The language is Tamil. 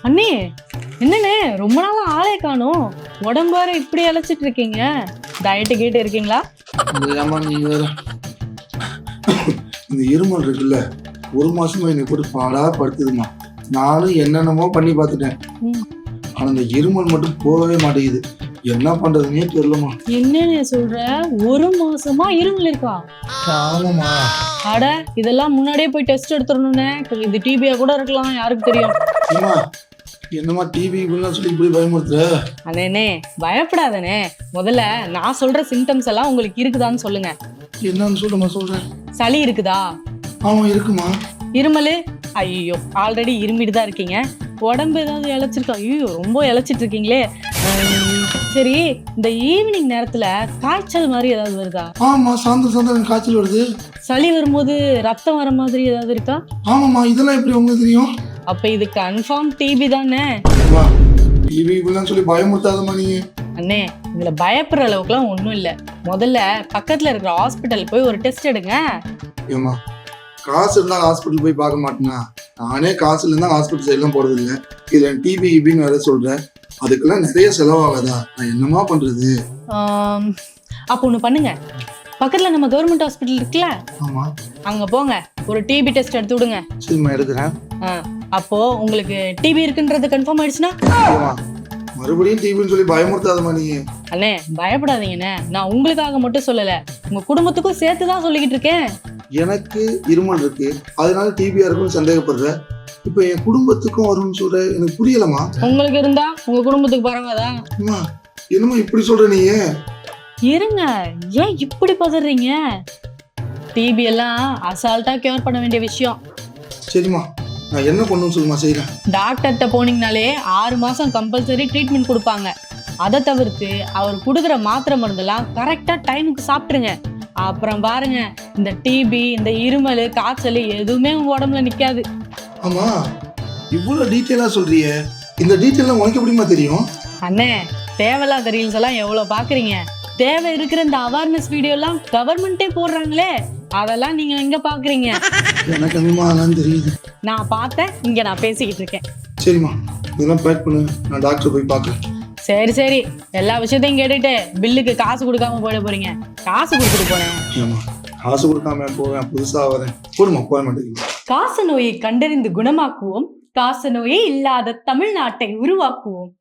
அண்ணே, என்னண்ணே ரொம்ப நாளா ஆளே காணோம். உடம்பு வேற இப்படி அழைச்சிட்டு இருக்கீங்க. டயட்டு கேட்டு இருக்கீங்களா? நீங்க வேற இந்த இருமல் இருக்குல்ல, ஒரு மாசமா என்னை போட்டு பாடா படுத்துதுமா. நானும் என்னென்னமோ பண்ணி பார்த்துட்டேன். ஆனா இந்த இருமல் மட்டும் போகவே மாட்டேங்குது. என்ன பண்றதுன்னே தெரியலமா. என்னன்னு சொல்ற? ஒரு மாசமா இருமல் இருக்கா? ஆமாமா. அட, இதெல்லாம் முன்னாடியே போய் டெஸ்ட் எடுத்துடணும்னே. இது டிபியா கூட இருக்கலாம், யாருக்கு தெரியும். என்னமா டிவி இப்படிலாம் சொல்லி இப்படி பயமுறுத்துற? அண்ணே பயப்படாதனே. முதல்ல நான் சொல்ற சிம்டம்ஸ் எல்லாம் உங்களுக்கு இருக்குதான்னு சொல்லுங்க. என்னன்னு சொல்றேன். சளி இருக்குதா? ஆமா இருக்குமா. இருமலு? ஐயோ, ஆல்ரெடி இருமிட்டு தான் இருக்கீங்க. உடம்பு ஏதாவது இழைச்சிருக்கா? ஐயோ, ரொம்ப இழைச்சிட்டு இருக்கீங்களே. சரி, இந்த ஈவினிங் நேரத்துல காய்ச்சல் மாதிரி ஏதாவது வருதா? ஆமா, சாயந்தரம் காய்ச்சல் வருது. சளி வரும்போது ரத்தம் வர மாதிரி ஏதாவது இருக்கா? ஆமாமா. இதெல்லாம் எப்படி உங்களுக்கு தெரியும்? அப்ப இது கன்ஃபார்ம் டிபி தானே? டிபி இப்படிலாம் சொல்லி பயமுறுத்தாதமா நீங்க. அண்ணே, இதுல பயப்படுற அளவுக்குலாம் ஒண்ணும் இல்ல. முதல்ல பக்கத்துல இருக்கிற ஹாஸ்பிட்டல் போய் ஒரு டெஸ்ட் எடுங்க. ஏமா, காசு இருந்தா ஹாஸ்பிட்டல் போய் பார்க்க மாட்டேனா? நானே காசு இருந்தா ஹாஸ்பிட்டல் சைட்லாம் போறது இல்லை. இதுல டிபி இபின்னு வேற சொல்றேன். அதுக்கெல்லாம் நிறைய செலவாகாதா? நான் என்னமா பண்றது? அப்ப ஒண்ணு பண்ணுங்க, பக்கத்துல நம்ம கவர்மெண்ட் ஹாஸ்பிட்டல் இருக்குல்ல, ஆமா, அங்க போங்க, ஒரு டிபி டெஸ்ட் எடுத்து விடுங்க. சரிம்மா, எடுக்கிறேன். அப்போ உங்களுக்கு டிபி இருக்குன்றது கன்ஃபார்ம் ஆயிடுச்சுன்னா மறுபடியும் டிபின்னு சொல்லி பயமுறுத்தாதமா நீங்க. அண்ணே, பயப்படாதீங்கண்ணே. நான் உங்களுக்காக மட்டும் சொல்லல, உங்க குடும்பத்துக்கும் சேர்த்துதான் சொல்லிக்கிட்டு இருக்கேன். எனக்கு இருமல் இருக்கு, அதனால டிபியா இருக்குன்னு சந்தேகப்படுறேன். இப்ப என் குடும்பத்துக்கும் வரும்னு சொல்ற, எனக்கு புரியலமா. உங்களுக்கு இருந்தா உங்க குடும்பத்துக்கு பரவாதா? என்னமா இப்படி சொல்ற நீ? இருங்க, ஏன் இப்படி பதறீங்க? டிபி எல்லாம் அசால்ட்டா கியூர் பண்ண வேண்டிய விஷயம். சரிம்மா, நான் என்ன பண்ணணும்னு சொல்லுமா, செய்யறேன். டாக்டர்கிட்ட போனீங்கனாலே 6 மாசம் கம்பல்சரி ட்ரீட்மெண்ட் கொடுப்பாங்க. அதை தவிர்த்து அவர் கொடுக்குற மாத்திரை மருந்தெல்லாம் கரெக்டா டைமுக்கு சாப்பிட்டுருங்க. அப்புறம் பாருங்க, இந்த டிபி, இந்த இருமல், காய்ச்சல் எதுவுமே உங்க உடம்புல நிக்காது. ஆமா, இவ்வளவு டீட்டெயிலா சொல்றிய. இந்த டீட்டெயிலாம் உனக்கு எப்படிமா தெரியும்? அண்ணே, தேவையில்லாத ரீல்ஸ் எல்லாம் எவ்வளவு பாக்குறீங்க? தேவை இருக்கிற இந்த அவேர்னஸ் வீடியோ எல்லாம் கவர்மெண்டே போடுறாங்களே, அதெல்லாம் நீங்க எங்க பாக்குறீங்க? எனக்கு அங்கமாலாம் தெரியுது. நான் பார்த்தேன், இங்க நான் பேசிக்கிட்டு இருக்கேன். சரிம்மா, இதெல்லாம் பேக் பண்ணு, நான் டாக்டர் போய் பார்க்கறேன். சரி, எல்லா விஷயத்தையும் கேட்டுட்டு பில்லுக்கு காசு கொடுக்காம போயிட போறீங்க. காசு கொடுத்துட்டு போறேன். காசு கொடுக்காம போவேன், புதுசா வரேன். போடுமா, போக மாட்டேங்குது. காச நோயை கண்டறிந்து குணமாக்குவோம். காச நோயே இல்லாத தமிழ்நாட்டை உருவாக்குவோம்.